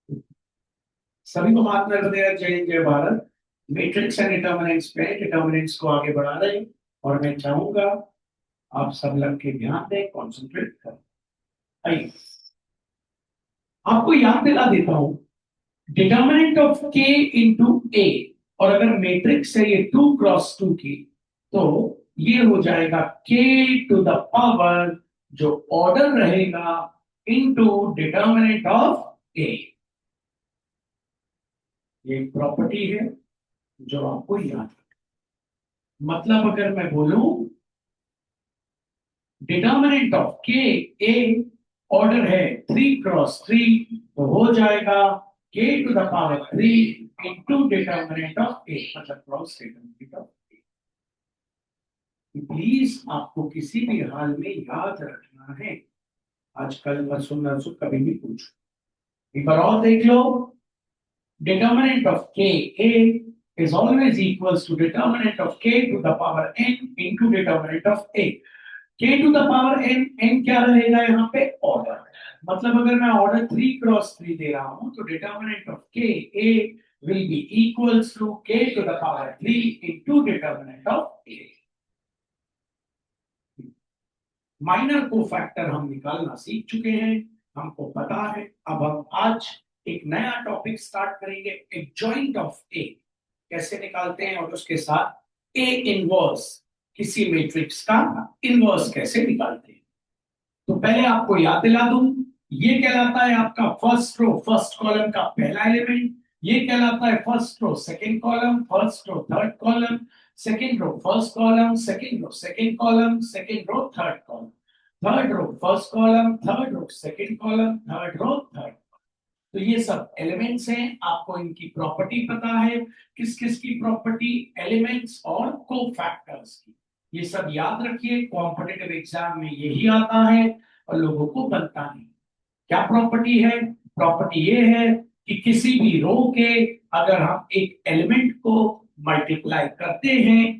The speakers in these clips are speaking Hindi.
सभी को महात्मा गांधी जय हिंद, जय भारत। मैट्रिक्स एंड डिटर्मिनेंट्स पे डिटर्मिनेंट्स को आगे बढ़ा रहे हैं और मैं चाहूंगा आप सब लग के ध्यान दें, कॉन्सेंट्रेट करें। आइए आपको याद दिला देता हूं, डिटर्मिनेंट ऑफ के इंटू ए, और अगर मैट्रिक्स है ये 2 क्रॉस 2 की, तो ये हो जाएगा के टू द पावर जो ऑर्डर रहेगा इनटू डिटर्मिनेंट ऑफ ए। ये एक प्रॉपर्टी है जो आपको याद है। मतलब अगर मैं बोलूं डिटर्मिनेंट ऑफ के ए ऑर्डर है 3 क्रॉस 3, तो हो जाएगा K to the power 3 into determinant of A, मतलब cross determinant of A. Please आपको किसी भी हाल में याद रखना है। आजकल नरसुन कभी भी पूछो, एक बार और देख लो। determinant of k a is always equals to determinant of k to the power n into determinant of a। k to the power n, n क्या रहेगा यहाँ पे? ऑर्डर। मतलब अगर मैं ऑर्डर 3 क्रॉस 3 दे रहा हूं तो determinant of k a will be equals to k to the power 3 into determinant of a। Minor को फैक्टर हम निकालना सीख चुके हैं, हमको पता है। अब हम आज एक नया टॉपिक स्टार्ट करेंगे, एडजॉइंट ऑफ ए कैसे निकालते हैं, और उसके साथ ए इनवर्स, किसी मैट्रिक्स का इनवर्स कैसे निकालते हैं। तो पहले आपको याद दिला दूं, ये कहलाता है आपका फर्स्ट रो फर्स्ट कॉलम का पहला एलिमेंट, ये कहलाता है first row second column, first row third column, second row first column, second row second column, second row third column, third row first column, third row second column, third row third. तो ये सब एलिमेंट्स हैं, आपको इनकी प्रॉपर्टी पता है। किस किस की प्रॉपर्टी? एलिमेंट्स और कोफैक्टर्स की। ये सब याद रखिए, कॉम्पिटिटिव एग्जाम में यही आता है और लोगों को बनता नहीं। क्या प्रॉपर्टी है? प्रॉपर्टी ये है कि किसी भी रो के अगर हम एक एलिमेंट को मल्टीप्लाई करते हैं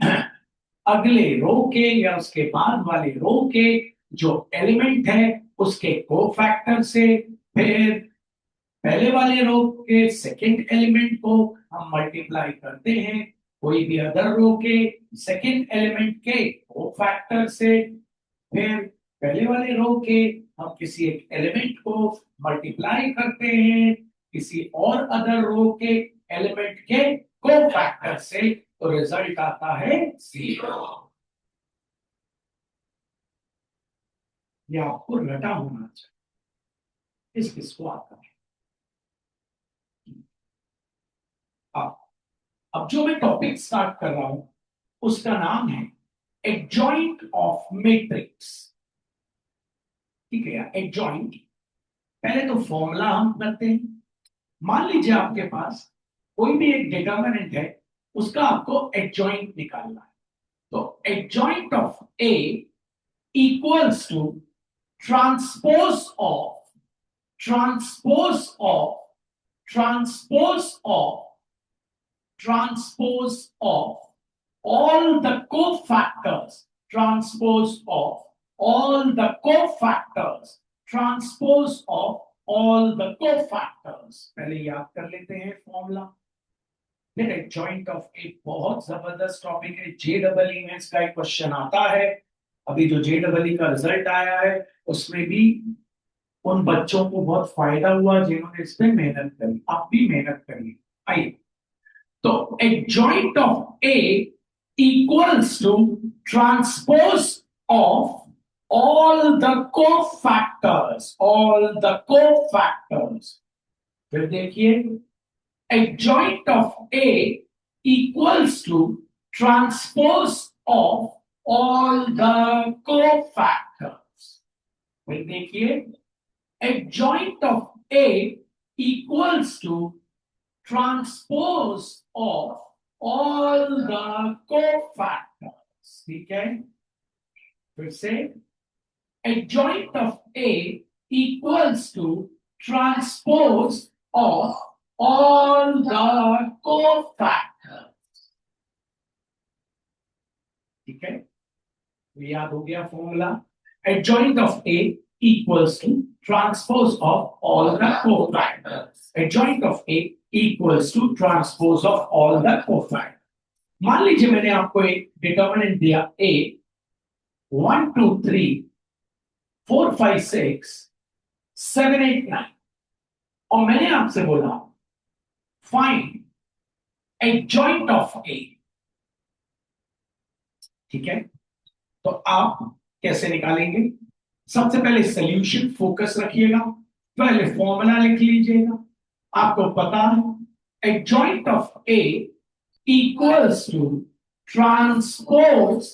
अगले रो के या उसके बाद वाले रो के जो एलिमेंट है उसके कोफैक्टर से, फिर पहले वाले रो के सेकंड एलिमेंट को हम मल्टीप्लाई करते हैं कोई भी अदर रो के सेकंड एलिमेंट के कोफैक्टर से, फिर पहले वाले रो के हम किसी एक एलिमेंट को मल्टीप्लाई करते हैं किसी और अदर रो के एलिमेंट के कोफैक्टर से, तो रिजल्ट आता है 0। ये आपको रटा होना चाहिए, इस किसको आता है। अब जो मैं टॉपिक स्टार्ट कर रहा हूं उसका नाम है एडजॉइंट ऑफ मैट्रिक्स। ठीक है, एडजॉइंट। पहले तो फॉर्मूला हम करते हैं। मान लीजिए आपके पास कोई भी एक डिटर्मिनेंट है, उसका आपको एडजॉइंट निकालना है। तो adjoint of A equals to transpose of transpose of transpose of transpose of all the cofactors, transpose of all the cofactors, transpose of all the cofactors। पहले याद कर लेते हैं फॉर्मूला। फिर एडजॉइंट ऑफ एक बहुत जबरदस्त टॉपिक है, जे डबल ई में इसका एक क्वेश्चन आता है। अभी जो जे डबल ई का रिजल्ट आया है उसमें भी उन बच्चों को बहुत फायदा हुआ जिन्होंने इस पे मेहनत करी। आप भी मेहनत करिए। आइए, तो adjoint of A equals to transpose of all the cofactors, all the cofactors। फिर देखिए, adjoint of A equals to transpose of all the cofactors। फिर देखिए, adjoint of A equals to transpose of all the cofactors। ठीक है, फिर से adjoint of A equals to transpose of all the cofactors। ठीक है, याद हो गया formula. adjoint of A equals to transpose of all the cofactors. Adjoint of A equals to transpose of all the cofactors. मान लीजिए मैंने आपको एक डिटर्मिनेंट दिया A 1 2 3 4 5 6 7 8 9 और मैंने आपसे बोला फाइंड एडजॉइंट ऑफ A। ठीक है, तो आप कैसे निकालेंगे? सबसे पहले सॉल्यूशन फोकस रखिएगा, पहले फॉर्मूला लिख लीजिएगा। आपको पता है adjoint of A equals to transpose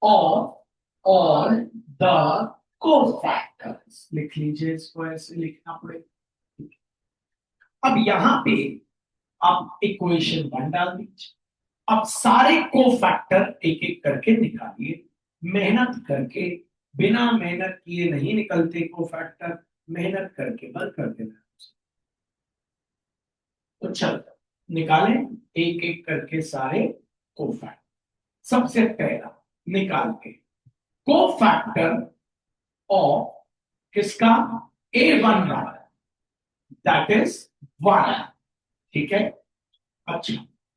of all the cofactors. लिख लीजिए, इसको ऐसे लिखना पड़ेगा। अब यहां पे आप इक्वेशन 1 डाल दीजिए। अब सारे कोफैक्टर एक एक करके निकालिए, मेहनत करके। बिना मेहनत किए नहीं निकलते कोफैक्टर, मेहनत करके बल कर देना। तो चल निकालें एक एक करके सारे कोफैक्टर। सबसे पहला निकाल के कोफैक्टर ऑफ किसका? A1 वाला, दैट इज 1। ठीक है, अच्छा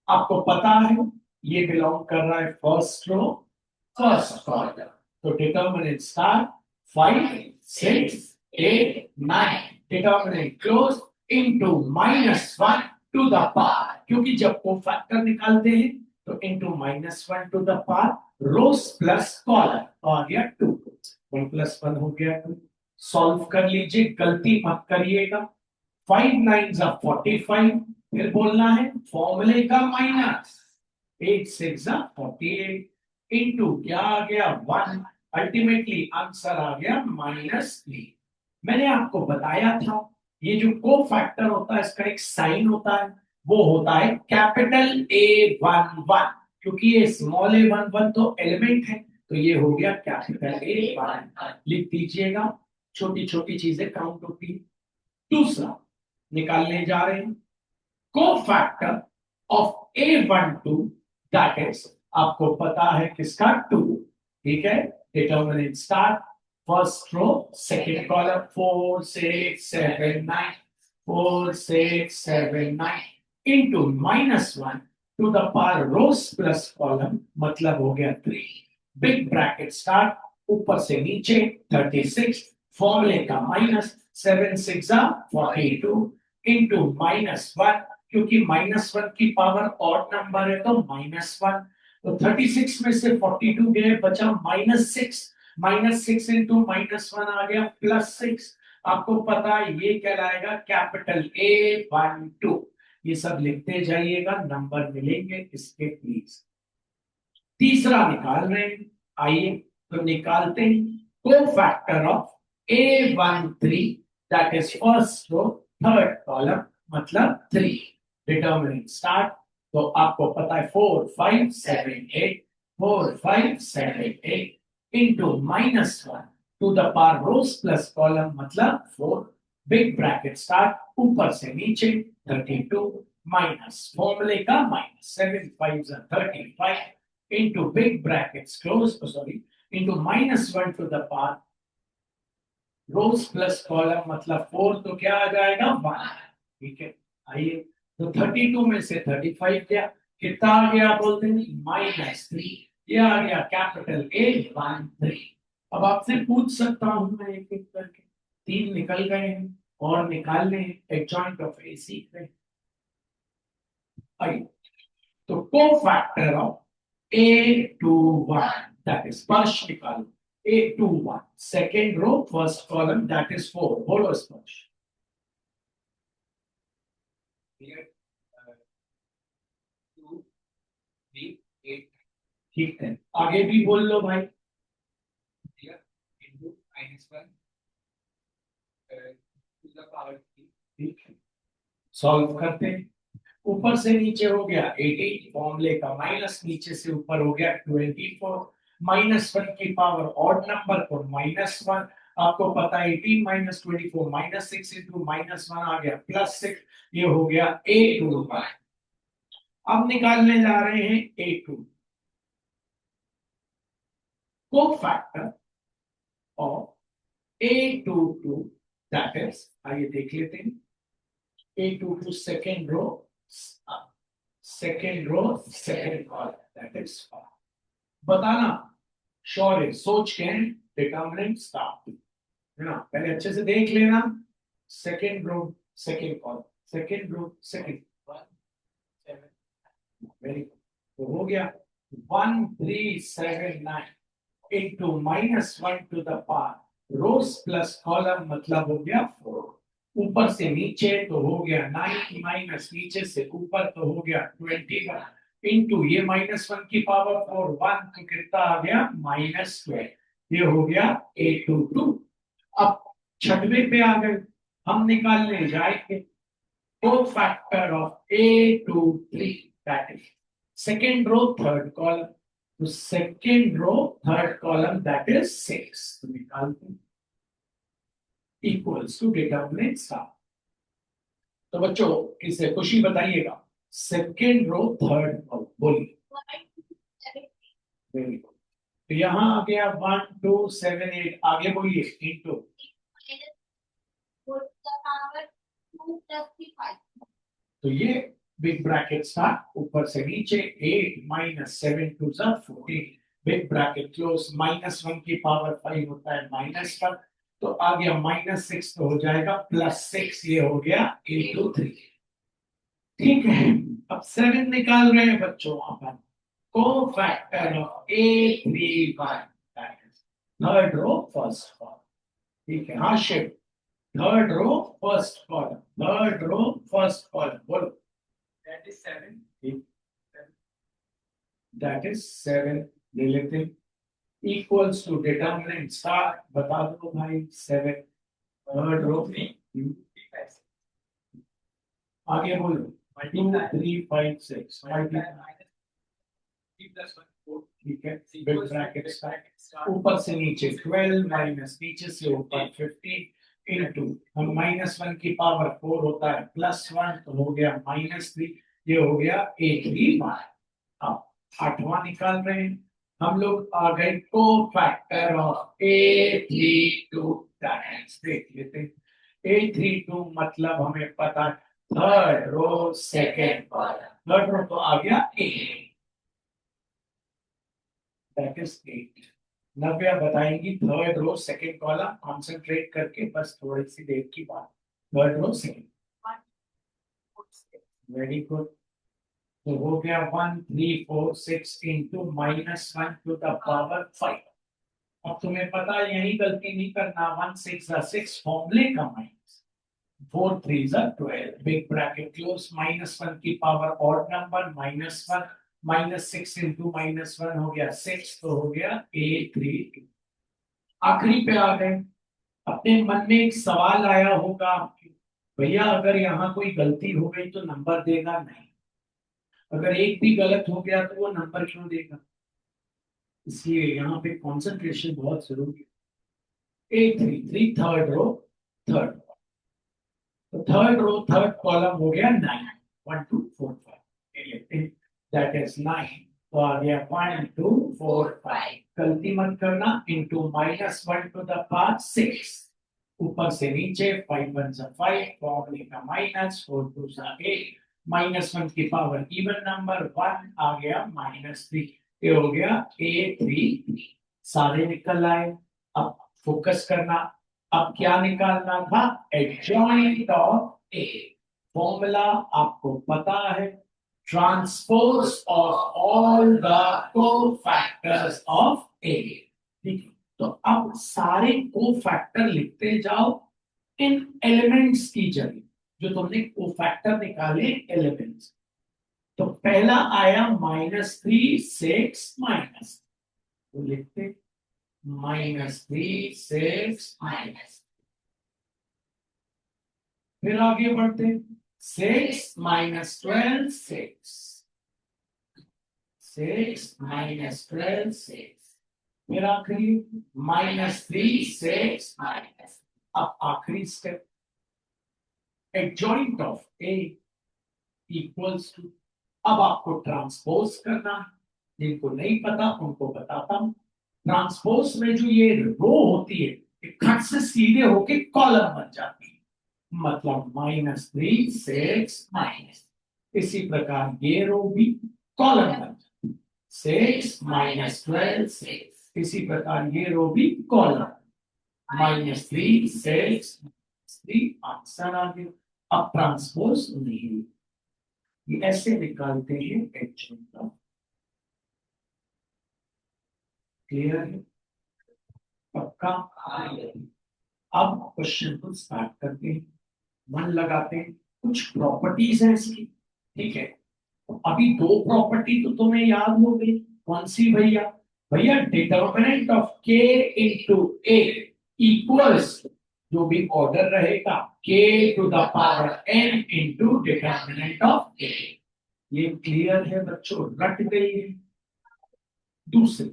आपको पता है ये बिलोंग कर रहा है फर्स्ट रो फर्स्ट कॉलम। तो determinant start 5 6 8 9 determinant close into -1 to the power, क्योंकि जब कोफैक्टर निकालते हैं तो into -1 to the power rows plus column आ गया 2। 1 + 1 हो गया 2। सॉल्व कर लीजिए, गलती मत करिएगा। 5 9 45, फिर बोलना है फॉर्मूले का माइनस। 8 6 48 इनटू क्या आ गया 1। अल्टीमेटली आंसर आ गया -3। मैंने आपको बताया था ये जो कोफैक्टर होता है इसका एक साइन होता है, वो होता है कैपिटल A11, क्योंकि ये स्मॉल a11 तो एलिमेंट है, तो ये हो गया कैपिटल A11। लिख दीजिएगा, छोटी छोटी चीजें काउंट होती है। दूसरा निकालने जा रहे हैं cofactor of A12, that is आपको पता है किसका 2। ठीक है, determinant start first row second column 4 6 7 9 4 6 7 9 into -1 to the power rows plus column, मतलब हो गया 3। बिग ब्रैकेट स्टार्ट ऊपर से नीचे 36 फॉर्मूले का माइनस 7 6 42 इनटू -1, क्योंकि -1 की पावर ऑड नंबर है तो -1। तो 36 में से 42 गए, बचा -6। -6 इंटू -1 आ गया +6। आपको पता है ये कहलाएगा कैपिटल A12। ये सब लिखते जाइएगा, नंबर मिलेंगे इसके प्लीज। तीसरा निकाल रहे हैं, आइए तो निकालते हैं cofactor of A13, that is first row third column, मतलब 3। डिटर्मिनेंट स्टार्ट, तो आपको पता है 4 5 7 8 4 5 7 8 into -1 to the power rows plus column, मतलब 4। बिग ब्रैकेट स्टार्ट ऊपर से नीचे 32 माइनस फॉर्मूले का minus 7 5 35 into big brackets close, sorry into -1 to the power rows plus column, मतलब 4, तो क्या आ जाएगा 1। ठीक है, आइए तो 32 में से 35 गया, कितना आ गया बोलते हैं -3। ये आ गया कैपिटल A13। अब आपसे पूछ सकता हूं मैं एक एक करके, 3 निकल गए हैं और निकालने एडजॉइंट ऑफ A सीख रहे हैं। आइए तो cofactor of A21, that is Sparsh निकालो। A21 second row first column, that is 4। बोलो स्पर्श। ठीक है, आगे भी बोल लो भाई। ठीक है, सॉल्व करते हैं। ऊपर से नीचे हो गया 18, फॉर्मूले का माइनस, नीचे से ऊपर हो गया 24। -1 की पावर ऑड नंबर को -1, आपको पता है 18 - 24 -6 इंटू -1 आ गया +6। ये हो गया A21। अब निकालने जा रहे हैं A2 cofactor of A22 that is, आइए देख लेते हैं, A22 second row second column that is, बताना श्योर है, सोच के डिटरमिनेंट स्टार्ट, है ना, पहले अच्छे से देख लेना। Second row second column, second row second, 1 7, very good, तो हो गया 1379 into -1 to the power rows plus column, मतलब हो गया 4, ऊपर से नीचे तो हो गया 9 माइनस नीचे से ऊपर तो हो गया 21 इंटू ये -1 की पावर 4 1 तो कितना आ गया -12, ये हो गया A22। अब छठवें पे आ गए, हम निकालने जाएंगे cofactor of A23 that is second row third column, तो second row third column that is 6, तो निकालते हैं इक्वल्स टू डिटरमिनेंट स्टार। तो बच्चों किसे खुशी बताइएगा, सेकेंड रो थर्ड कॉलम बोलिए, वेरी गुड, तो यहाँ आ गया 1278, आगे बोलिए इंटू, तो ये बिग ब्रैकेट था, ऊपर से नीचे 8 minus 7 two 14, big bracket close, -1 की पावर 5 होता है -1, तो आ गया -6 तो हो जाएगा +6, ये हो गया A23। ठीक है, अब 7 निकाल रहे हैं बच्चों, अपन cofactor of A31 third row first column, ठीक है, हाँ shift, third row first column, third row first column बोलो, दैट इज 7, दैट इज 7 ले लेते हैं, इक्वल्स टू डिटरमिनेंट स्टार, बता दो भाई 7 थर्ड रो, आगे बोलो 2 3 5 6 ठीक है, बिग ब्रैकेट स्टार, ऊपर से नीचे 12 माइनस नीचे से ऊपर 15 इंटू, हम -1 की पावर 4 होता है +1 तो हो गया -3, ये हो गया A31। अब आठवां निकाल रहे हैं हम लोग, आ गए को फैक्टर ऑफ A32 टाइम्स, देख लेते हैं A32 मतलब हमें पता है third row second column, third row तो आ गया A, दैट इज 8। नव्या बताएंगी third row second column, concentrate करके बस थोड़ी सी देर की बात, third row second, very good, तो हो गया 1346 इंटू -1 टू द पावर 5। अब तुम्हें पता है यही गलती नहीं करना, 1 6 6 फॉर्मूले का माइनस, 4 3 12, बिग ब्रैकेट क्लोज, -1 की पावर ऑड नंबर -1, -6 इंटू -1 हो गया 6, तो हो गया A32। आखिरी पे आ गए, अपने मन में एक सवाल आया होगा, भैया अगर यहाँ कोई गलती हो गई तो नंबर देगा नहीं, अगर एक भी गलत हो गया तो वो नंबर क्यों देगा, इसलिए यहाँ पे कंसंट्रेशन बहुत जरूरी है। A33 थर्ड रो थर्ड, तो थर्ड रो थर्ड कॉलम हो गया 9, 1 2 4 5, दैट इज 9, तो आ गया 1 2 4 5, गलती मत करना, इंटू -1 टू द पावर 6, ऊपर से नीचे 5 1 5, फॉर्मूले का माइनस, 4 2 8, -1 की पावर इवन नंबर 1 आ गया -3, ये हो गया A3, सारे निकल आए। अब फोकस करना, अब क्या निकालना था, एडजॉइंट ऑफ ए, फॉर्मूला आपको पता है, transpose of all the cofactors of A, ठीक है, तो अब सारे कोफैक्टर लिखते जाओ इन एलिमेंट्स की जगह, जो तुमने कोफैक्टर निकाले एलिमेंट्स, तो पहला आया -3 6 माइनस, तो लिखते -3 6 माइनस, फिर आगे बढ़ते 6 -12 6, 6 -12 6, फिर आखिरी -3 6 माइनस। अब आखिरी step, adjoint of A equals to, अब आपको ट्रांसपोज करना, जिनको नहीं पता उनको बताता हूं, ट्रांसपोज में जो ये रो होती है खट से सीधे होके कॉलम बन जाती है, मतलब -3 6 माइनस। इसी प्रकार ये रो भी कॉलम बन जाती है, 6 -12 6। इसी प्रकार ये रो भी कॉलम, -3 6 3 आंसर आ गया। अब ट्रांसपोज नहीं, ये ऐसे निकालते हैं एडजॉइंट का। क्लियर है? पक्का? अब क्वेश्चन को स्टार्ट करते हैं, मन लगाते हैं। कुछ प्रॉपर्टीज हैं इसकी, ठीक है। अभी दो प्रॉपर्टी तो तुम्हें याद हो गई, कौन सी भैया? भैया determinant of K into A equals, जो भी ऑर्डर रहेगा, K to the power n into determinant of A. ये क्लियर है बच्चों, रट गई है। दूसरी,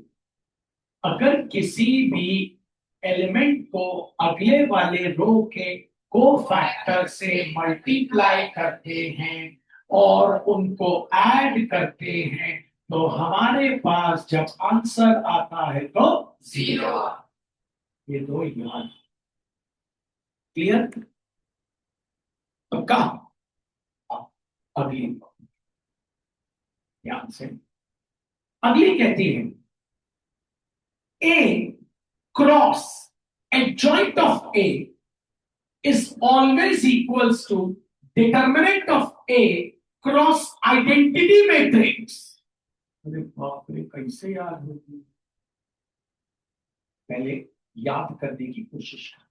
अगर किसी भी एलिमेंट को अगले वाले रो के कोफैक्टर से मल्टीप्लाई करते हैं और उनको ऐड करते हैं, तो हमारे पास जब आंसर आता है तो 0। ये दो याद, क्लियर? तो कहा अगली, ध्यान से अगली कहती है A cross adjoint of A is always equals to determinant of A cross identity matrix। अरे बाप रे, कैसे याद होगी? पहले याद करने की कोशिश कर,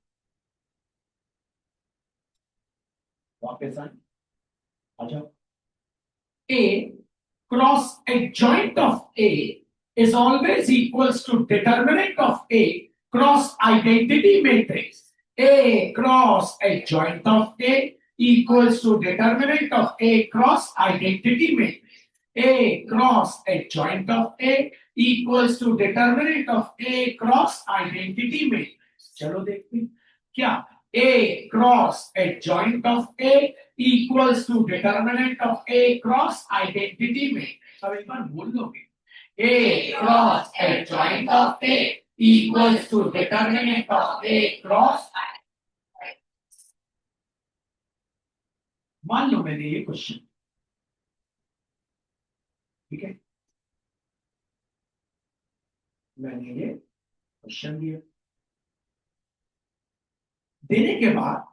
वापस आए, आ जाओ। A cross adjoint of A is always equals to determinant of A cross identity matrix। A cross adjoint of A equals to determinant of A cross identity matrix। A cross adjoint of A equals to determinant of A cross identity matrix। चलो देखते हैं क्या। A cross adjoint of A equals to determinant of A cross identity matrix। अब एक बार बोल लोगे, A cross adjoint of A equals to determinant of A cross। मान लो मैंने ये क्वेश्चन, ठीक है, मैंने ये क्वेश्चन दिया, देने के बाद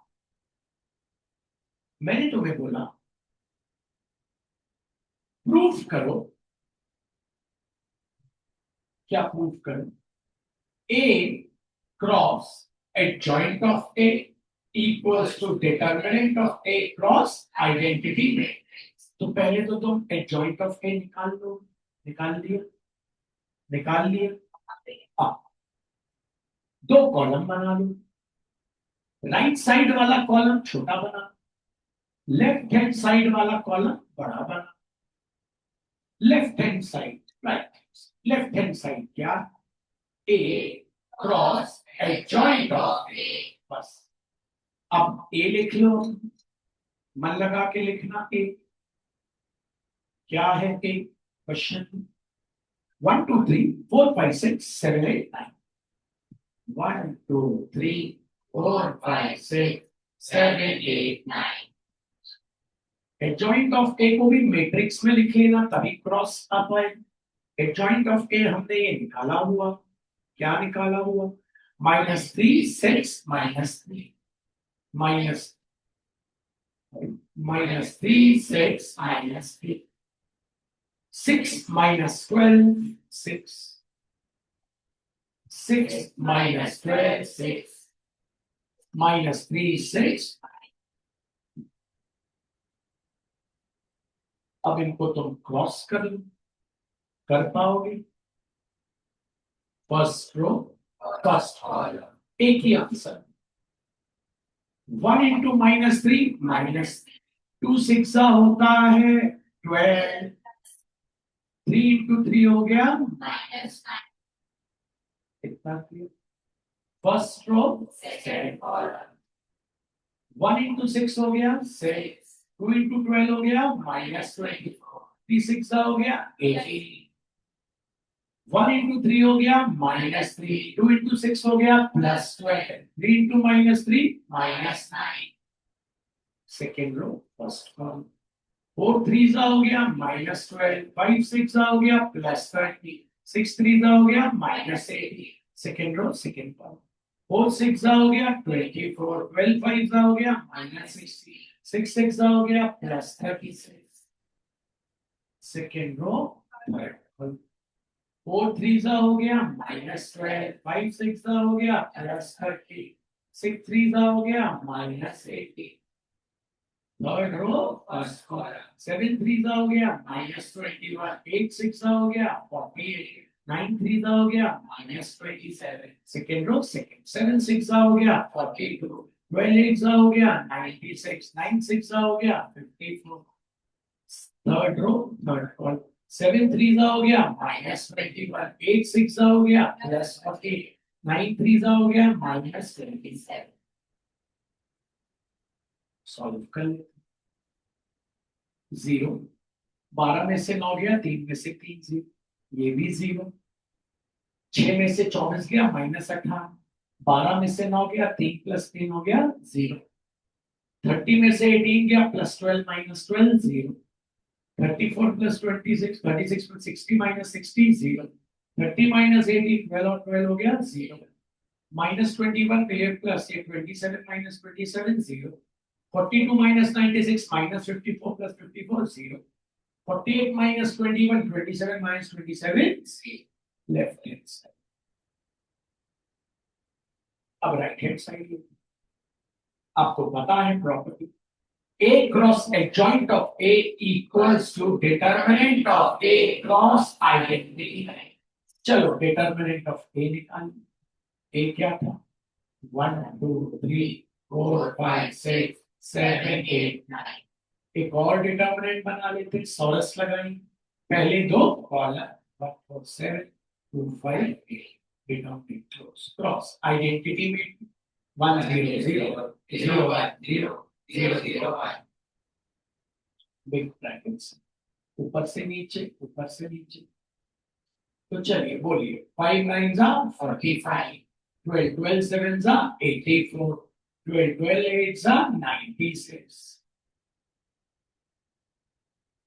मैंने तुम्हें बोला प्रूफ करो। क्या प्रूफ करो? A cross adjoint of A equals to determinant of A cross identity matrix। तो पहले तो तुम adjoint of A निकाल लो। निकाल लिया? निकाल लिया। दो कॉलम बना लो, राइट साइड वाला कॉलम छोटा बना, लेफ्ट हैंड साइड वाला कॉलम बड़ा बना। Left hand side, right, left hand side क्या? A cross adjoint of A। बस अब A लिख लो, मन लगा के लिखना। A क्या है? A question 1 2 3 4 5 6 7 8 9, 1 2 3 4 5 6 7 8 9। एडजॉइंट ऑफ ए को भी मैट्रिक्स में लिख लेना, तभी क्रॉस आ पाए। एडजॉइंट ऑफ ए हमने ये निकाला हुआ, क्या निकाला हुआ? -3 6 -3 माइनस -3 6 -3 6 -12 6 6 -12 6 -3 6। अब इनको तुम क्रॉस कर लो, कर पाओगे? फर्स्ट रो फर्स्ट कॉलम, एक ही आंसर। 1 इंटू -3 -2 6 होता है 12, 3 इंटू 3 हो गया -9। कितना clear? First row second column, 1 into 6 हो गया 6, 2 इंटू 12 हो गया -24, 3 6 हो गया 18। 1 इंटू 3 हो गया -3, 2 इंटू 6 हो गया +12, 3 into -3 -9, second row first column. 4 3 हो गया -12, 5 6 हो गया +30, 6 3 हो गया -80, सेकेंड रो सेकेंड कॉलम। 4 6 हो गया 24, 12 5 हो गया -60, 6 6 हो गया +36, सेकेंड रो थर्ड कॉलम। 4 3 हो गया -12, 5 6 हो गया +30, 6 3 हो गया -80, थर्ड रो फर्स्ट कॉलम। 7 3 हो गया -21, 8 6 हो गया 48, 9 3 हो गया -27, सेकेंड रो सेकेंड। 7 6 हो गया 42, 12 8 हो गया 96, 9 6 हो गया 54, थर्ड रो थर्ड कॉलम। 7 3 हो गया -21, 8 6 हो गया +40, 9 3 हो गया -27, सॉल्व कर लेते। 0, 12 में से 9 गया, 3 में से 3 0, ये भी 0। 6 में से 24 गया -18, 12 में से 9 गया, 3 + 3 हो गया 0। 30 में से 18 गया +12 -12 0। 34 + 26, 36 + 60 -60 0। 30 - 18 12 और 12 हो गया 0। -21 ये प्लस ये 27 - 27 0। 42 - 96 -54 + 54 0। 48 - 21 27 - 27 0। Left hand side. अब राइट हैंड साइड आपको पता है property A cross adjoint of A equals to determinant of A cross identity है। चलो determinant of A निकालिए। A क्या था 1 2 3 4 5 6 7 8 9। एक और डिटर्मिनेंट बना लेते, सॉरस लगाई, पहले दो column 1 4 7 2 5 8, determinant close cross identity में 1 0 0 0 1 0 0 0 1 बिग ब्रैकेट्स, ऊपर से नीचे ऊपर से नीचे। तो चलिए बोलिए 5 9 जा 45, 12 12 7 जा 84, 12 12 8 जा 96,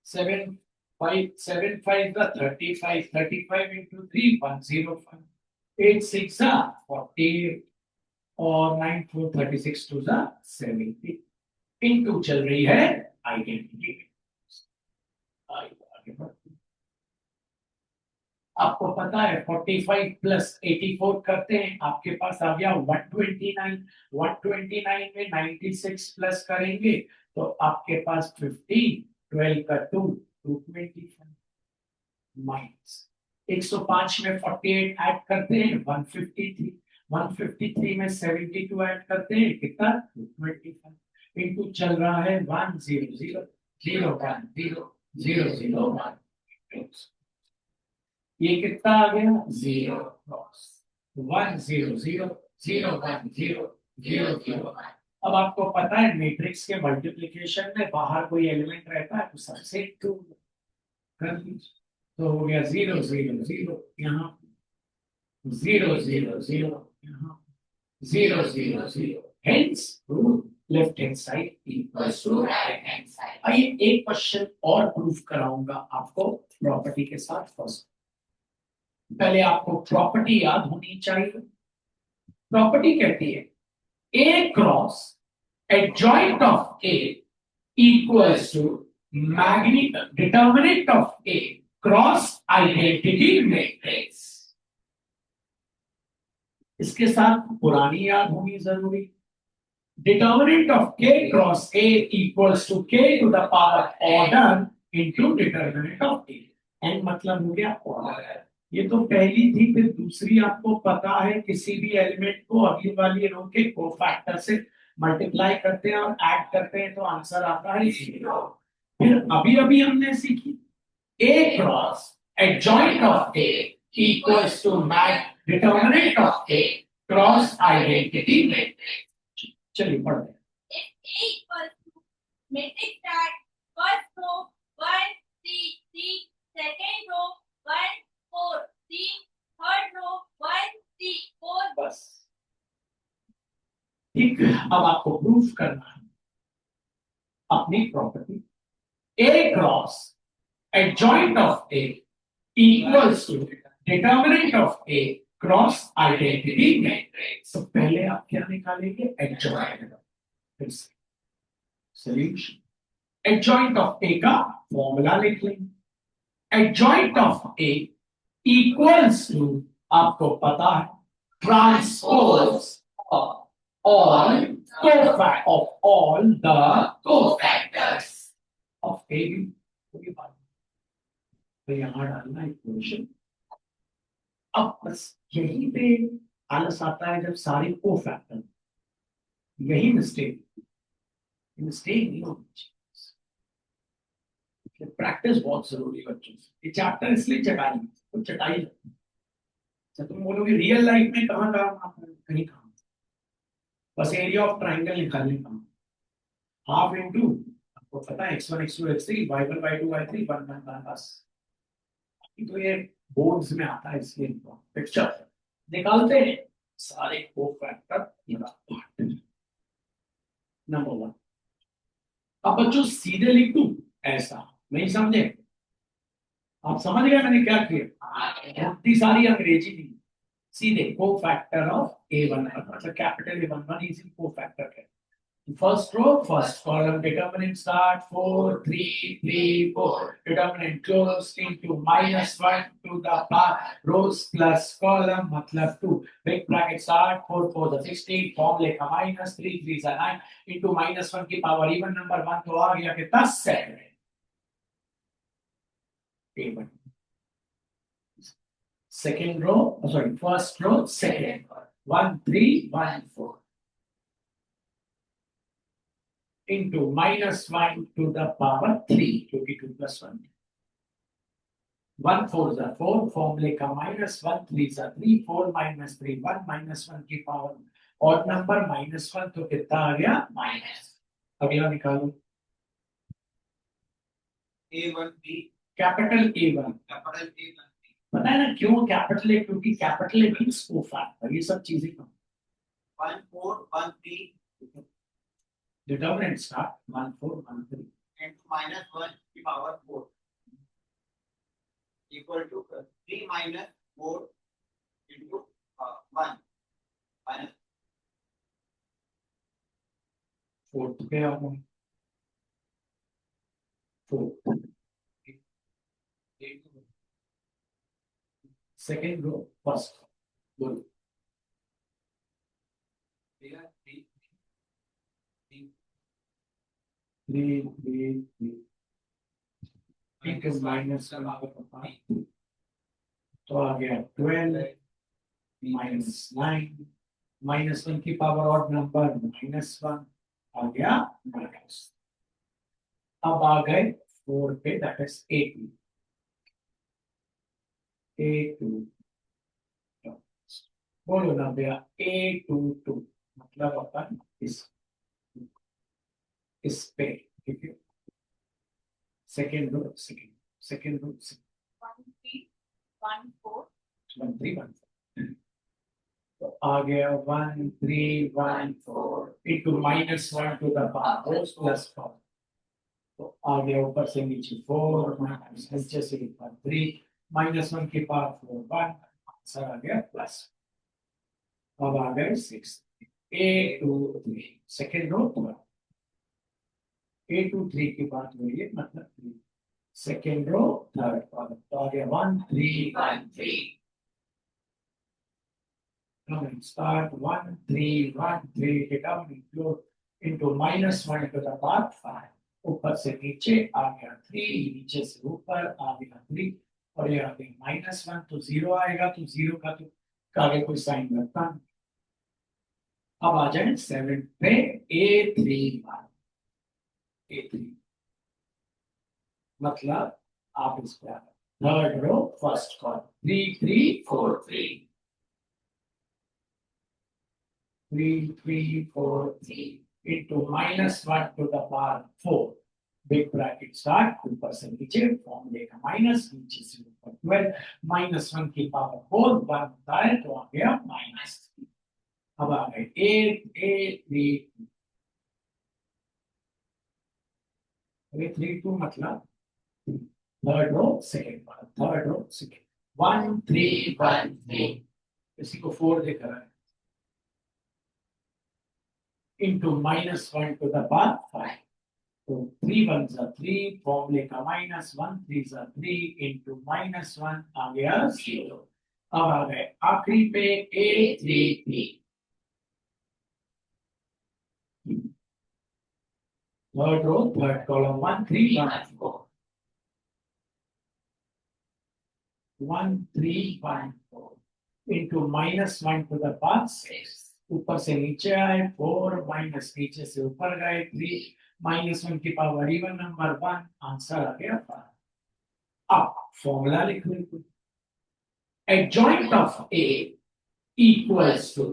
7 5 7 5 जा 35, 35 into 3 105, 8 6 जा 40 और 9 4 36 2 जा 70, इनटू चल रही है आइडेंटिटी। आगे बढ़ते हैं। आपको पता है 45 + 84 करते हैं, आपके पास आ गया 129। 129 में 96 प्लस करेंगे तो आपके पास 15, 12 का 2 225 माइनस 105 में 48 ऐड करते हैं 153, 153 में 72 ऐड करते हैं कितना 225, इनटू चल रहा है 1 0 0 0 1 0 0 0 1। ये कितना आ गया 0 क्रॉस 1 0 0 0 1 0 0 0 1। अब आपको पता है मैट्रिक्स के मल्टीप्लिकेशन में बाहर कोई एलिमेंट रहता है तो सबसे टू कर लीजिए, तो हो गया 0 0 0 यहाँ 0 0 0 यहाँ 0 0 0, hence root left hand side equals to right hand side. आइए एक क्वेश्चन और प्रूफ कराऊंगा आपको प्रॉपर्टी के साथ। फर्स्ट पहले आपको प्रॉपर्टी याद होनी चाहिए। प्रॉपर्टी कहती है A cross adjoint of A equals to determinant of A cross identity matrix. इसके साथ पुरानी याद होनी जरूरी। Determinant of K cross A equals to K to the power order into determinant of A. N मतलब हो गया ऑर्डर। ये तो पहली थी, फिर दूसरी आपको पता है किसी भी एलिमेंट को अगली वाली रो के कोफैक्टर से मल्टीप्लाई करते हैं और ऐड करते हैं तो आंसर आता है 0। फिर अभी अभी हमने सीखी A cross adjoint of A equals to determinant of A cross identity matrix. चलिए पढ़ते हैं। If A equals to matrix that first row 1 3 3, second row 1 4 3 अपनी property A cross adjoint of A equals to determinant of A cross identity matrix. तो पहले आप क्या निकालेंगे, adjoint, फिर सॉल्यूशन। adjoint of A का फॉर्मूला लिख लेंगे, adjoint of A equals to, आपको पता है, transpose of all the cofactors of A B। तो यहां डालना इक्वेशन। अब बस यहीं पे आलस आता है जब सारे कोफैक्टर, यही मिस्टेक नहीं होनी चाहिए। प्रैक्टिस बहुत जरूरी है बच्चों से। ये चैप्टर इसलिए चटाई तो चटाई, तुम बोलोगे रियल लाइफ में कहाँ काम आपने, कहीं काम, बस एरिया ऑफ ट्राइंगल निकालने का, हाफ इनटू, आपको पता है x1 x2 x3 y1 y2 y3 1 1 1 बस। तो ये बोर्ड्स में आता है इसलिए पिक्चर निकालते हैं सारे कोफैक्टर। नंबर 1। अब बच्चों सीधे लिख दूं ऐसा, नहीं समझे? आप समझ गए मैंने क्या किया? इतनी सारी अंग्रेजी नहीं, सीधे कोफैक्टर ऑफ A1, मतलब कैपिटल A11 इज कोफैक्टर है। First row, first column, determinant start 4, 3, 3, 4. Determinant close into -1 to the power rows plus column, मतलब 2. Big bracket start 4, 4 the 16. Formula का -3, 3 the 9 into -1 की पावर even number 1 तो आ गया कितना 7। A1. Second row, sorry, first row, second 1, 3, 1, 4. Into -1 to the power 3, क्योंकि 2 plus 1, 1 4 is 4, फॉर्मूले का -1 3 is 3, 4 minus 3 1, -1 की पावर और नंबर -1 तो कितना आ गया माइनस। अगला निकालो A1 B, कैपिटल A1, पता है ना क्यों कैपिटल A? क्योंकि कैपिटल A मींस कोफैक्टर, ये सब चीजें 1 4 1 3। Determinant start 1 4 1 3 into -1 की power 4 equal to 3 minus 4 into 1 minus 4 तो क्या होगा 4। सेकेंड रो फर्स्ट बोलो 3 3 3 into -1 तो आ गया 12 -9 -1 की पावर ऑड नंबर -1 आ गया माइनस। अब आ गए 4 पे, दैट इज A2 बोलो ना भैया A22 मतलब अपन इस पे, ठीक है। सेकेंड रो 1 3 1 4 1 3 1 4 तो आ गया 1 3 1 4 into -1 to the power plus 4 तो आ गया ऊपर से नीचे 4 माइनस नीचे से ऊपर 3 -1 की पावर 4 1 आंसर आ गया प्लस। अब आ गए 6 A2 3 सेकेंड रो पूरा A2 3 की बात हो रही है, मतलब 3 सेकेंड रो थर्ड कॉलम तो आ गया 1 3 1 3 start 1 3 1 3 determinant close into -1 to the power 5 ऊपर से नीचे आ गया 3 नीचे से ऊपर आ गया 3 और ये आ गया -1 तो 0 आएगा तो 0 का तो आगे कोई साइन लगता नहीं। अब आ जाए 7 पे A3 मतलब आप इस पे third row first column 3 3 4 3 3 3 4 3 into -1 to the power 4 big bracket start ऊपर से नीचे फॉर्मूले का माइनस नीचे से ऊपर 12 -1 की पावर 4 1 होता है तो आ गया -3। अब आ गए 8 8 3 अरे 3 2 मतलब third row second column, third row second, 1 3 1 3, इसी को 4 दिख रहा है, into -1 to the power 5. तो 3 1 जा 3, फॉर्मूले का -1, 3 जा 3 into -1 आ गया 0। अब आ गए आखिरी पे A3P, third row third column, 1 3 1 4, 1 3 1 4 into -1 to the power 6, ऊपर से नीचे आए 4 माइनस नीचे से ऊपर गए 3, -1 की पावर इवन नंबर 1, आंसर आ गया 5। अब फॉर्मूला लिख लो, adjoint of A equals to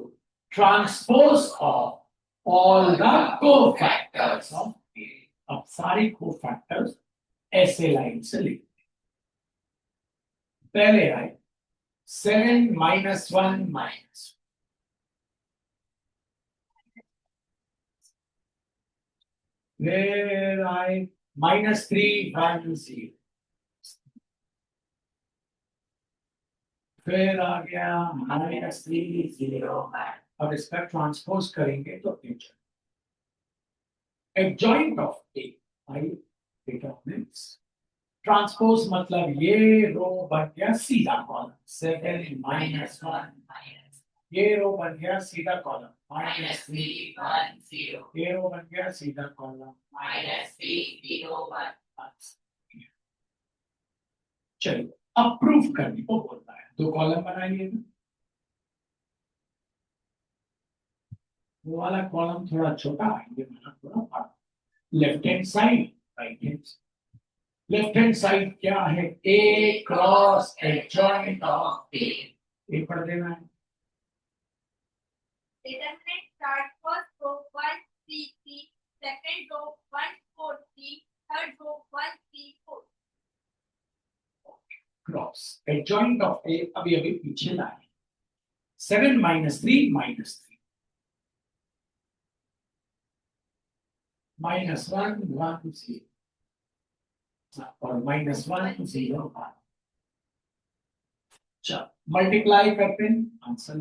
transpose of all the cofactors of A। अब सारी cofactors ऐसे लाइन से लिख, पहले आए 7 -1 माइनस, फिर आए -3 1 0, फिर आ गया -3 0। अब इसका ट्रांसपोज करेंगे तो adjoint of A, I determinants, transpose मतलब ये रो बन गया सीधा कॉलम 7 -1, ये रो बन गया सीधा कॉलम -3 1 0, ये रो बन गया सीधा कॉलम -3 0 1। चलिए अब प्रूफ करने को बोलता है, दो कॉलम बनाइए, वो वाला कॉलम थोड़ा छोटा है, ये वाला थोड़ा बड़ा, left hand side right hand, left hand side क्या है, A cross adjoint of A, ये पढ़ देना है। Determinant start first row 1 3 3, second row 1 4 3, third row 1 3 4। Cross adjoint of ए, अभी अभी पीछे लाए 7 -3 -3, -1 1 0 और -1 0 1। चलो मल्टीप्लाई करते हैं, answer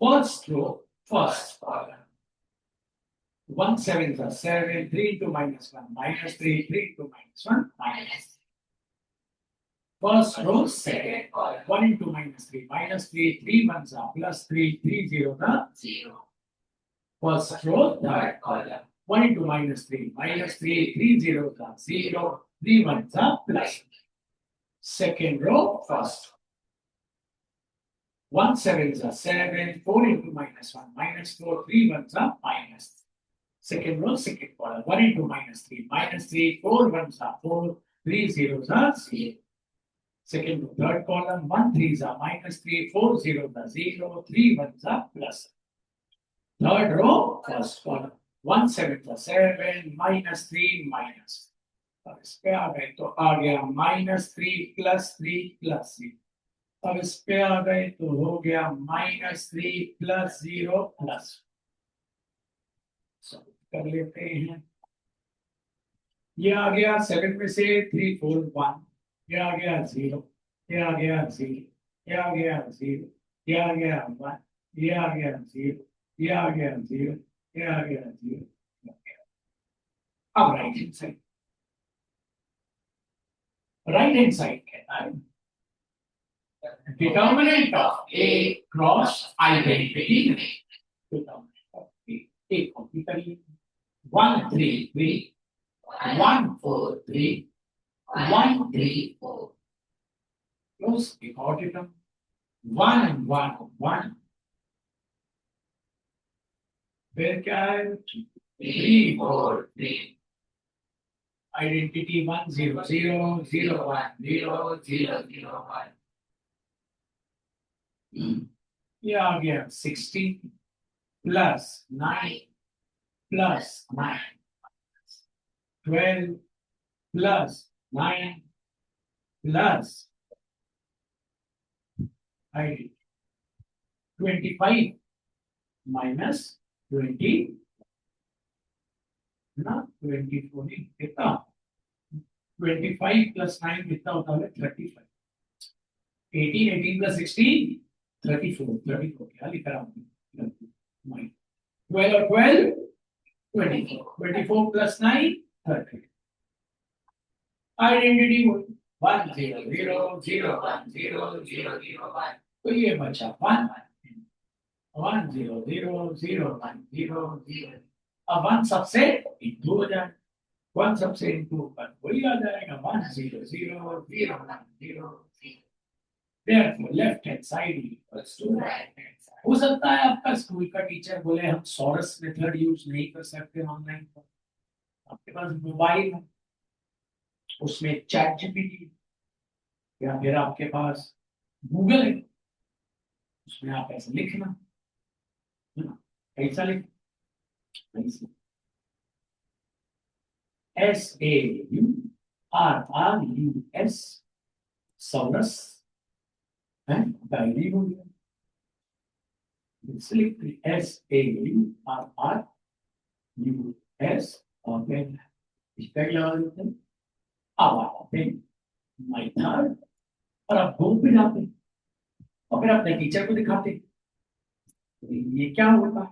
first row first column 1 7 7, 3 into -1 -3, 3 into -1 -3, first row second column 1 into -3 -3, 3 1s are +3, 3 0 the 0, first row third column 1 into -3 -3, 3 0s are 0, 3 1s are +, second row first 1 7s are 7, 4 into -1 -4, 3 1s are minus, second row second column 1 into -3 -3, 4 1s are 4, 3 zeros are 0, second row third column 1 3s are -3, 4 zeros are 0, 3 1s are plus, third row first column 1 7 are 7 -3 minus, अब इस पे आ गए तो आ गया -3 +3 +0, अब इस पे आ गए तो हो गया -3 +0 प्लस, कर लेते हैं, ये आ गया 7 में से 3 4 1, ये आ गया 0, ये आ गया 0, ये आ गया 0, ये आ गया 1, ये आ गया 0, ये आ गया 0, ये आ गया 0। अब right hand side, right hand side कहता है determinant of A cross identity, determinant of A, एक कॉपी करिए 1 3 3 1 4 3 1 3 4, close एक और डिटर्म 1 1 1, फिर क्या है 3 4 3, आइडेंटिटी 1 0 0 0 1 0 0 0 1, ये आ गया 16 plus 9 plus 9 12 plus 9 plus 25 minus 20, 24 नहीं कितना, 25 प्लस 9 कितना होता है, 35। 18, 18 प्लस 16, 34, 34 क्या लिखा है आपने, 12 और 12, 24, 24 प्लस 9, 30। आइडेंटिटी 1 0 0 0 1 0 0 0 1, तो ये बचा 1 1 0 0 0 1 0 0। अब 1 सबसे इंटू हो जाए, 1 सबसे इंटू पर वही आ जाएगा 1 0 0 0 1 0 0। Therefore, left hand side equals to right hand side। हो सकता है आपका स्कूल का टीचर बोले हम सॉरस मेथड यूज नहीं कर सकते ऑनलाइन पर, आपके पास मोबाइल है, उसमें चैट जीपीटी या फिर आपके पास गूगल है, उसमें आप ऐसे लिखना, है ना, कैसा लिख, SAURRUS, सॉरस है, डायरी हो गया, SAURRUS और फिर स्पेल लगा देते हैं। अब आते हैं मेथड, और आप ग्रुप पे जाते हैं और फिर अपने टीचर को दिखाते हैं ये क्या होता है,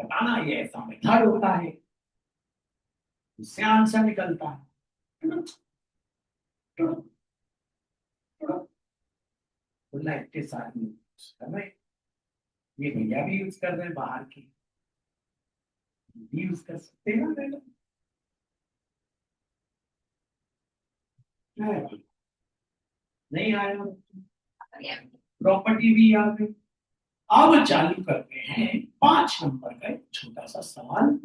बताना ये ऐसा मेथड होता है, इससे आंसर निकलता है। लाइक के साथ यूज कर रहे हैं, ये भैया भी यूज कर रहे हैं, बाहर के भी यूज कर सकते हैं ना मैडम, नहीं आया, प्रॉपर्टी भी आ गई। अब चालू करते हैं 5 नंबर का एक छोटा सा सवाल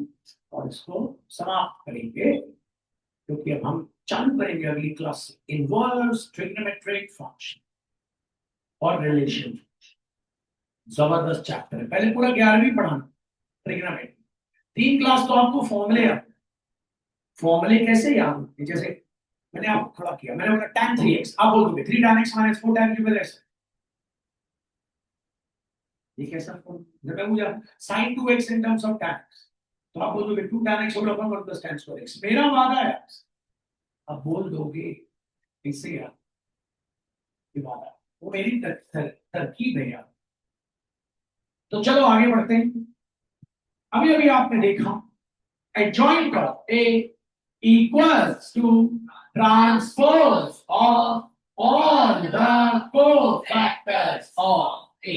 और इसको समाप्त करेंगे, क्योंकि अब हम चालू करेंगे अगली क्लास से इनवर्स ट्रिग्नोमेट्रिक फंक्शन और रिलेशन। जबरदस्त चैप्टर है, पहले पूरा 11वीं पढ़ाना ट्रिग्नोमेट्री, 3 क्लास तो आपको फॉर्मूले याद, फॉर्मूले कैसे याद होते, जैसे मैंने आपको खड़ा किया, मैंने बोला tan 3x, आप बोलोगे 3 tan x minus 4 tan cube x, ये कैसा फॉर्मूला, जब मैं मुझे sin 2x in terms of tan x, तो आप बोलोगे 2 tan x whole upon 1 plus tan square x, मेरा वादा है, अब बोल दोगे इससे यार, ये वादा वो मेरी तरकीब है यार। तो चलो आगे बढ़ते हैं। अभी अभी आपने देखा adjoint of A equals to transpose of all the cofactors of A।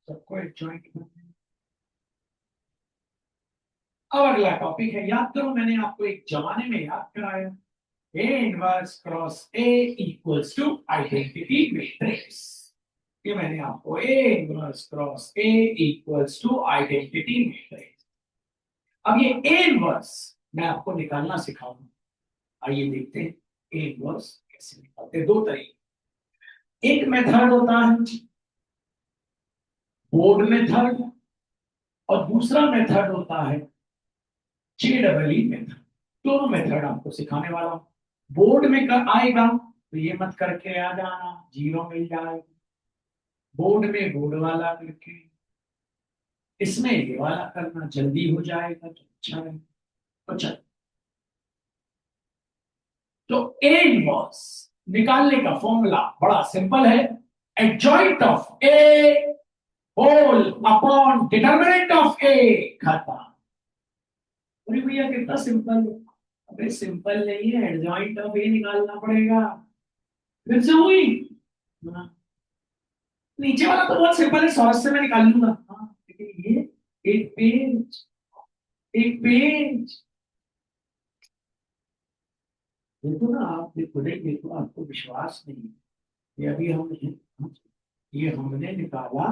सबको adjoint करना है। अब अगला टॉपिक है, याद करो मैंने आपको एक जमाने में याद कराया, A inverse cross A equals to identity matrix, ये मैंने आपको A inverse cross A equals to identity matrix. अब ये A इनवर्स मैं आपको निकालना सिखाऊंगा, आइए देखते हैं A इनवर्स कैसे निकालते हैं। 2 तरीके, एक मेथड होता है बोर्ड मेथड और दूसरा मेथड होता है JEE मेथड। दोनों मेथड आपको सिखाने वाला हूं। बोर्ड में कर आएगा तो ये मत करके आ जाना, 0 मिल जाएगा, बोर्ड में बोर्ड वाला करके, इसमें ये वाला करना, जल्दी हो जाएगा तो अच्छा है। तो चल, तो A इनवर्स निकालने का फॉर्मूला बड़ा सिंपल है, adjoint of A whole upon determinant of A, खत्म। अरे भैया कितना सिंपल है, अबे सिंपल नहीं है, एडजॉइंट ऑफ A निकालना पड़ेगा, फिर से हुई। हाँ, नीचे वाला तो बहुत सिंपल है, सॉर्स से मैं निकाल लूंगा, हाँ, लेकिन ये एक पेज, एक पेज, देखो ना आप, देखो देखो, आपको विश्वास नहीं, ये अभी ये हमने निकाला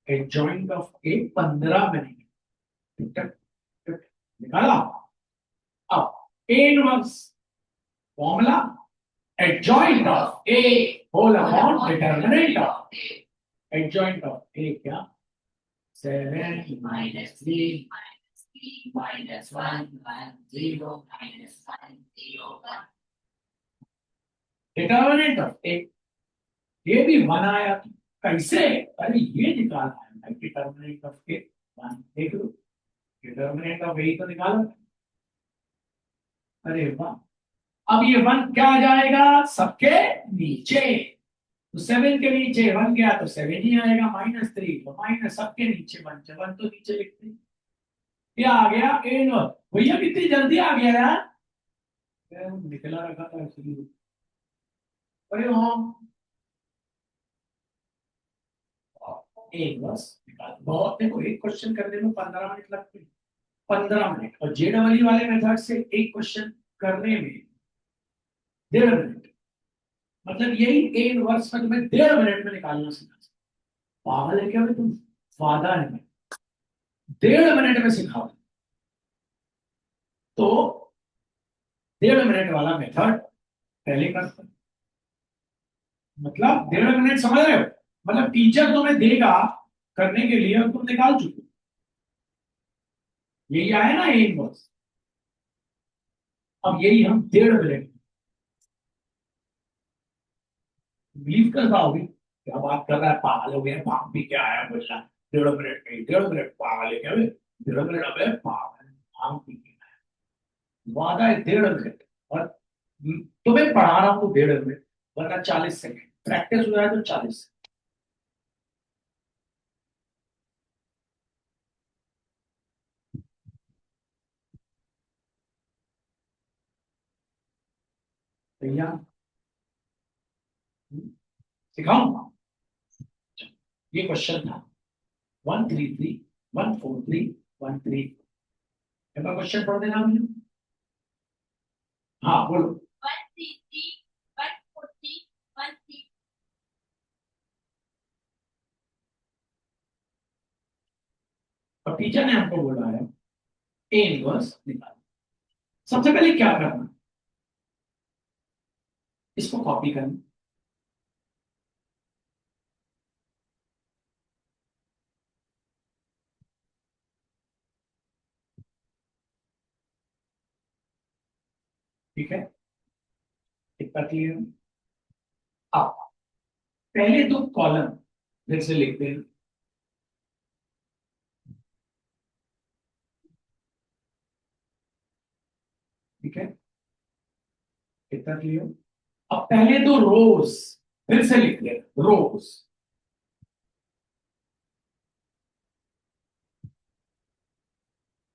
एडजॉइंट ऑफ ए 15 मिनट, निकाला। अब A inverse formula adjoint of A whole upon determinant of A, adjoint of A क्या, 7 minus 3 minus 1 0 minus 1 0 1, determinant of A, ये भी 1 आया, कैसे, अरे ये निकालना है डिटरमिनेंट ऑफ ए, देख लो डिटर्मिनेंट ऑफ ए तो निकालो। अरे वाह, अब ये वन क्या आ जाएगा सबके नीचे, तो 7 के नीचे 1 गया तो 7 ही आएगा, -3 तो माइनस सबके नीचे 1, 1 तो नीचे लिखते हैं। क्या आ गया ए नॉट, भैया कितनी जल्दी आ गया यार, निकला रखा था इसलिए। अरे हाँ, एक बस निकाल बहुत, देखो एक क्वेश्चन करने में 15 मिनट लगते हैं, 15 मिनट, और जेडबलई वाले मेथड से एक क्वेश्चन करने में 1.5 मिनट, मतलब यही ए इनवर्स में तुम्हें 1.5 मिनट में निकालना सीखा। पागल है क्या भाई तुम, वादा है मैं 1.5 मिनट में सिखाओ, तो 1.5 मिनट वाला मेथड पहले करते हैं। मतलब 1.5 मिनट समझ रहे हो, मतलब टीचर तुम्हें देगा करने के लिए और तुम निकाल चुके हो। यही आया ना ए इनवर्स, अब यही हम 1.5 मिनट, बिलीव कर पाओगे क्या बात कर रहा है, पागल हो गया, भाग भी क्या आया बोल रहा है 1.5 मिनट नहीं, 1.5 मिनट पागल है क्या बे? 1.5 मिनट अबे पागल, भाग भी क्या है? वादा है 1.5 मिनट, और तुम्हें पढ़ा रहा हूँ 1.5 मिनट, वरना 40 सेकंड, प्रैक्टिस हो जाए तो 40। भैया सिखाऊंगा, ये क्वेश्चन था 133 143 13, क्वेश्चन पढ़ देना मुझे। हाँ बोलो। 133 140 13। और टीचर ने हमको बोला है ए इनवर्स निकाल, सबसे पहले क्या करना, इसको कॉपी करना, ठीक है, इतना क्लियर। अब पहले दो कॉलम फिर से लिखते हैं, ठीक है, इतना क्लियर। अब पहले दो रोज फिर से लिखते हैं, रोज,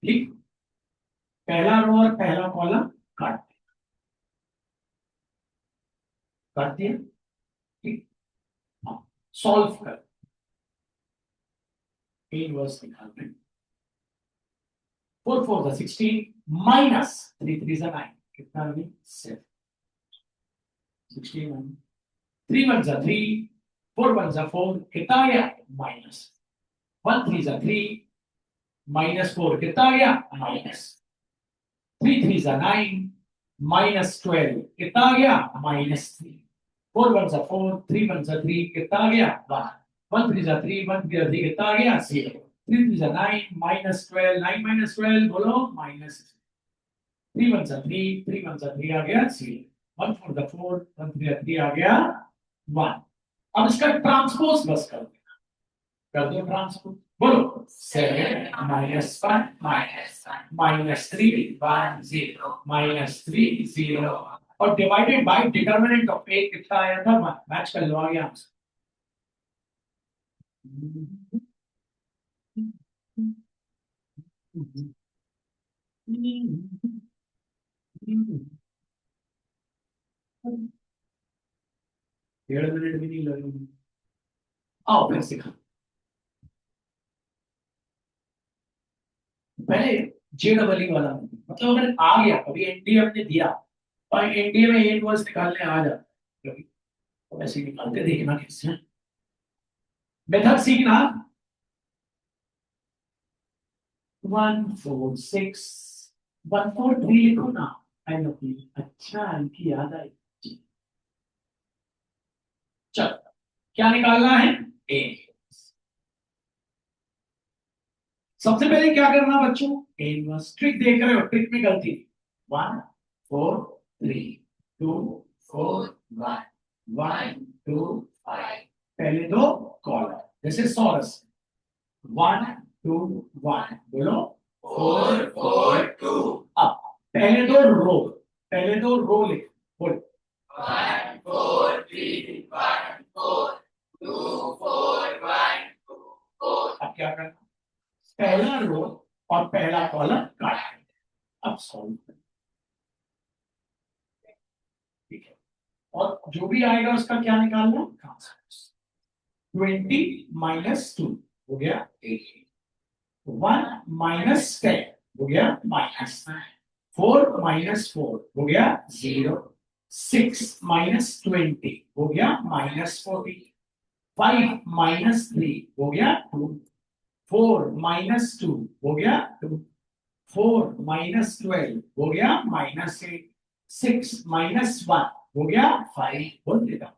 ठीक, पहला रो और पहला कॉलम काट काट दिया, ठीक। सॉल्व कर, इनवर्स निकालते हैं, 4 4 जा 16 माइनस 3 3 जा 9, कितना आ गया 7, 16 3 1 जा 3, 4 1 जा 4, कितना आ गया माइनस 1 3 जा 3, -4 कितना आ गया माइनस 3 3 जा 9, -12 कितना आ गया -3, 4 1 जा 4, 3 1 जा 3 कितना आ गया 1, 1 3 जा 3, 1 3 जा 3 कितना आ गया 0, 3 3 जा 9, -12 9 -12 बोलो माइनस, 3 1 जा 3, 3 1 जा 3 आ गया 0, 1 4 जा 4, 1 3 जा 3 आ गया 1। अब इसका ट्रांसपोज बस कर दो ट्रांसपोज, बोलो 7 -5 -3 1 0 -3 0, और डिवाइडेड बाय डिटर्मिनेंट ऑफ ए कितना आया था 1, मैच कर लो आ गया आंसर। डेढ़ मिनट भी नहीं लगेगी, आओ फिर सिखा, पहले जेडबलई वाला, मतलब अगर आ गया कभी एनडीए हमने दिया और एनडीए में एट वर्स निकालने आ जाता कभी, तो वैसे निकालते देखना कैसे, मेथड सीखना। 146 143 लिखो ना, आई नो, अच्छा इनकी याद आई। चल क्या निकालना है ए, सबसे पहले क्या करना बच्चों, ए इनवर्स, ट्रिक देख रहे हो, ट्रिक में गलती, 1 4 3 2 4 1 1 2 5, पहले दो कॉलम जैसे सॉरस, 1 2 1 बोलो 4 4 2 अब पहले दो रो लिख बोलो 1 4 3 1 4 2 4 1 2 4 अब क्या करना पहला रो और पहला कॉलम काट अब सॉल्व कर ठीक है और जो भी आएगा उसका क्या निकालना 20 माइनस 2 हो गया 8 1 माइनस 10 हो गया माइनस 4 माइनस 4 हो गया 0 6 माइनस 20 हो गया माइनस 40 5 माइनस 3 हो गया 2 4 माइनस 2 हो गया 2 4 माइनस 12 हो गया माइनस 8 6 माइनस 1 हो गया 5 बोल देता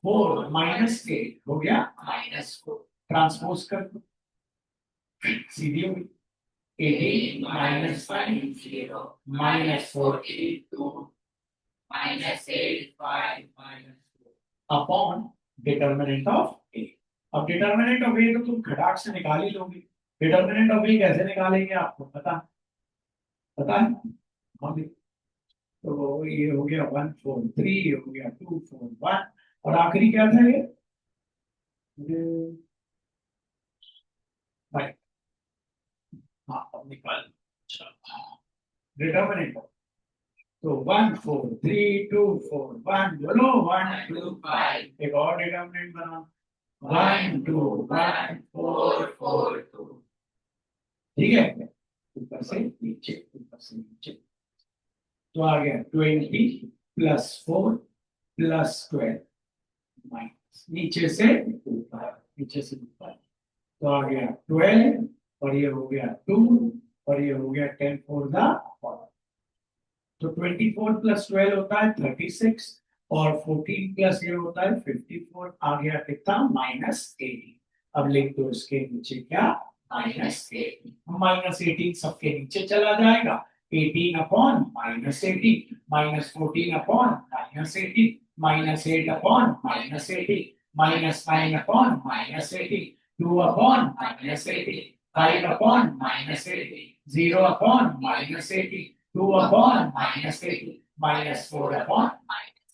4 माइनस 8 हो गया माइनस 4 ट्रांसपोज कर दो सीधी होगी 18 minus 5 0 minus 4 2 minus 8 5 minus 4 upon determinant of A अब डिटर्मिनेंट ऑफ ए तो तुम खटाक से निकाल ही लोगे डिटर्मिनेंट ऑफ ए कैसे निकालेंगे आपको पता है हाँ भी। तो ये हो गया 1 4 3 हो गया 2 4 1 और आखिरी क्या था ये भाई हाँ अब निकाल डिटर्मिनेंट ऑफ तो 1 4 3 2 4 1 बोलो 1 2 5 एक और डिटर्मिनेंट बना 1 2 1 4 4 2 ठीक है ऊपर से नीचे तो आ गया 20 प्लस 4 प्लस 12 माइनस नीचे से ऊपर तो आ गया 12 और ये हो गया 2 और ये हो गया 10 4 द तो 24 प्लस 12 होता है 36 और 14 प्लस ये होता है 54 आ गया कितना माइनस 18 अब लिख दो इसके नीचे क्या माइनस 18 सबके नीचे चला जाएगा 18 upon minus 18 minus 14 upon minus 18 minus 8 upon minus 18 minus 9 upon minus 18 2 upon minus 18 5 upon minus 18 0 upon minus 18 2 upon minus 18 minus 4 upon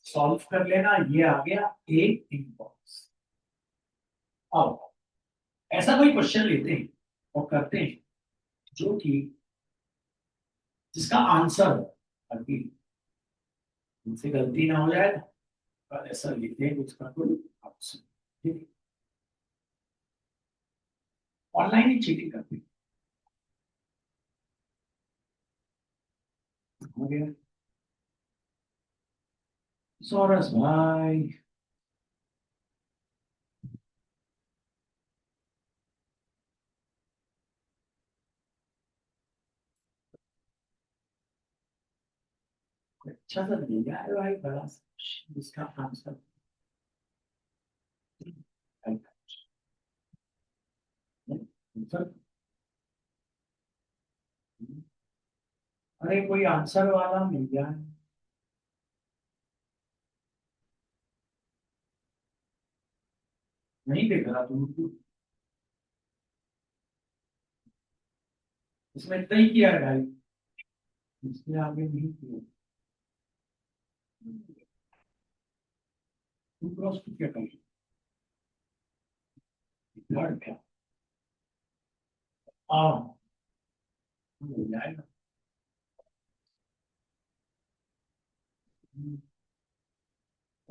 solve कर लेना ये आ गया ए इनबॉक्स अब ऐसा कोई क्वेश्चन लेते हैं और करते हैं जो कि जिसका आंसर अभी उनसे गलती ना हो जाए पर ऐसा लिखते हैं उसका कोई आंसर ठीक है ऑनलाइन ही चीटिंग करते हैं हो गया सोरस भाई अच्छा सा मिल गया है भाई बड़ा सा इसका आंसर अरे कोई आंसर वाला मिल जाए नहीं देख रहा तुम इसमें इतना ही किया है भाई इसमें आगे नहीं किया तुम क्रॉस क्या कर थर्ड क्या हाँ हो जाएगा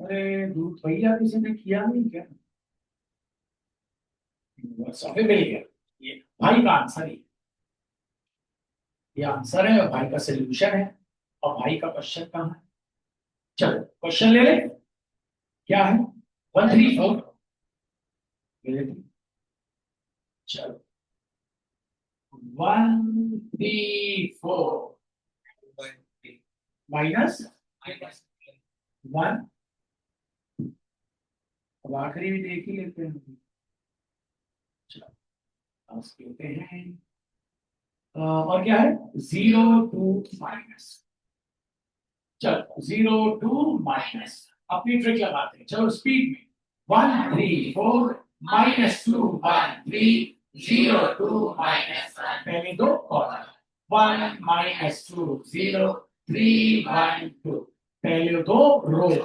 अरे दूध भैया किसी ने किया नहीं क्या व्हाट्सएप पे मिल गया ये भाई का आंसर ही ये आंसर है और भाई का सोल्यूशन है और भाई का क्वेश्चन कहाँ है चलो क्वेश्चन ले ले क्या है 134 चलो 134 माइनस 1 अब आखिरी भी देख ही लेते हैं चलो कहते हैं और क्या है 0 2 माइनस चलो 0 2 माइनस अपनी ट्रिक लगाते हैं चलो स्पीड में 1 3 4 माइनस 2 1 3 0 2 minus 1 पहले दो कॉलम 1 माइनस 2 0 3 1 2 पहले दो रोज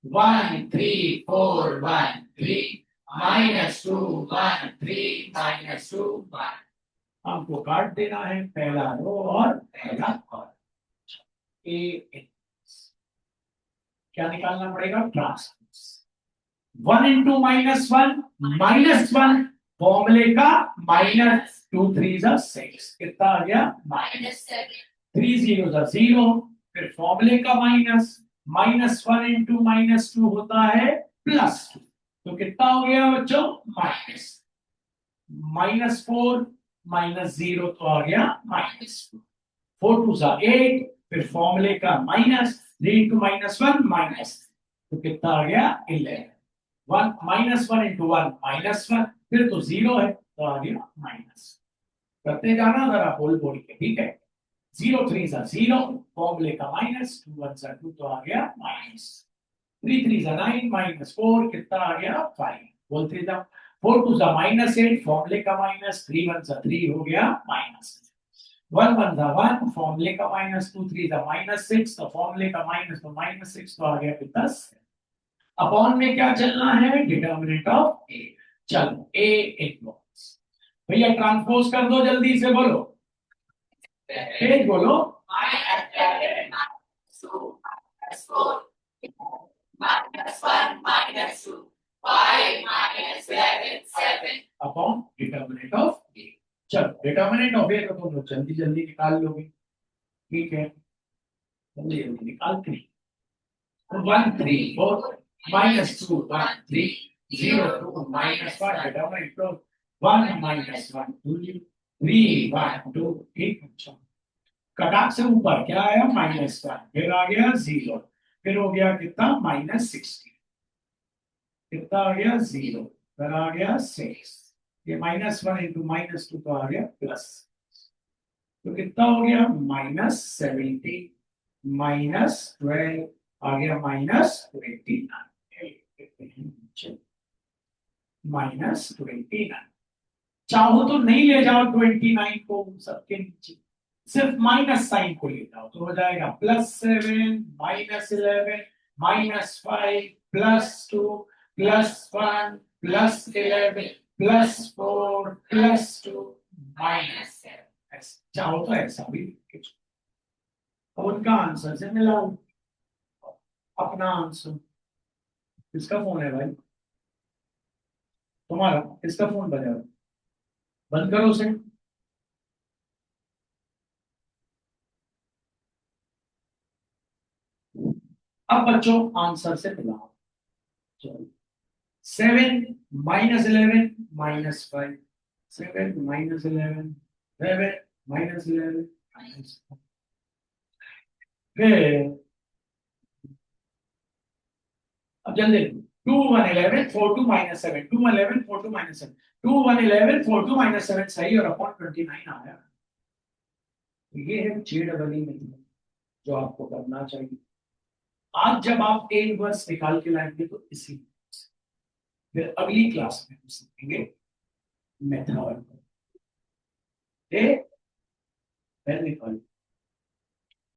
1 3 4 1 3 minus 2 1 3 minus 2 1 हमको काट देना है पहला रो और पहला कॉलम ए क्या निकालना पड़ेगा ट्रांसपोज 1 इंटू -1 फॉर्मूले का -2 3 6 कितना आ गया minus 7 3 0 0 फिर फॉर्मूले का -1 इंटू -2 होता है +2 तो कितना हो गया बच्चों -4 -0 तो आ गया -4 4 2 8 फिर फॉर्मूले का -3 इंटू -1 तो कितना आ गया 11 -1 इंटू 1 फिर तो 0 है तो आ गया माइनस करते जाना जरा बोल के ठीक है 0 3 0 फॉर्मूले का -2 1 2 तो आ गया -3 3 9 -4 कितना आ गया 5 बोलते जाओ 4 2 -8 फॉर्मूले का -3 1 3 हो गया -1 1 1 फॉर्मूले का -2 3 -6 तो फॉर्मूले का -6 तो आ गया 10 अपॉन में क्या चलना है डिटर्मिनेंट ऑफ ए चलो ए इक्वल्स भैया ट्रांसपोज कर दो जल्दी से बोलो तेज बोलो minus 7 minus 2 minus 4 minus 1 minus 2 5 minus 11 7 upon determinant of ए चलो डिटर्मिनेंट ऑफ ए तो तुम लोग जल्दी जल्दी निकाल लोगे ठीक है जल्दी जल्दी निकालते हैं 1 3 4 -2 1 3 0 2 -1 डिटर्मिनेंट ऑफ 1 -1 2 3 1 2 ठीक अच्छा कटाक से ऊपर क्या आया -1 फिर आ गया 0 फिर हो गया कितना -60 कितना आ गया 0 फिर आ गया 6 ये -1 इंटू -2 तो आ गया प्लस तो कितना हो गया -70 -12 आ गया -29 -29 चाहो तो नहीं ले जाओ 29 को सबके नीचे सिर्फ माइनस साइन को ले जाओ तो हो जाएगा +7 -11 -5 +2 +1 +11 +4 +2 -7 चाहो तो ऐसा भी अब उनका आंसर से मिलाओ अपना आंसर किसका फोन है भाई तुम्हारा किसका फोन बजा रहा बंद करो उसे अब बच्चों आंसर से मिलाओ चलो 7 -11 -5 7 -11 7 -11 फिर अब जल्दी 2 1 11 4 2 -7 2 11 4 2 -7 2 1 11 4 2 -7 सही और अपॉन 29 आया ये है JEE में जो आपको करना चाहिए आज जब आप A इनवर्स निकाल के लाएंगे तो इसी फिर अगली क्लास में हम सीखेंगे मेथड ए निकाल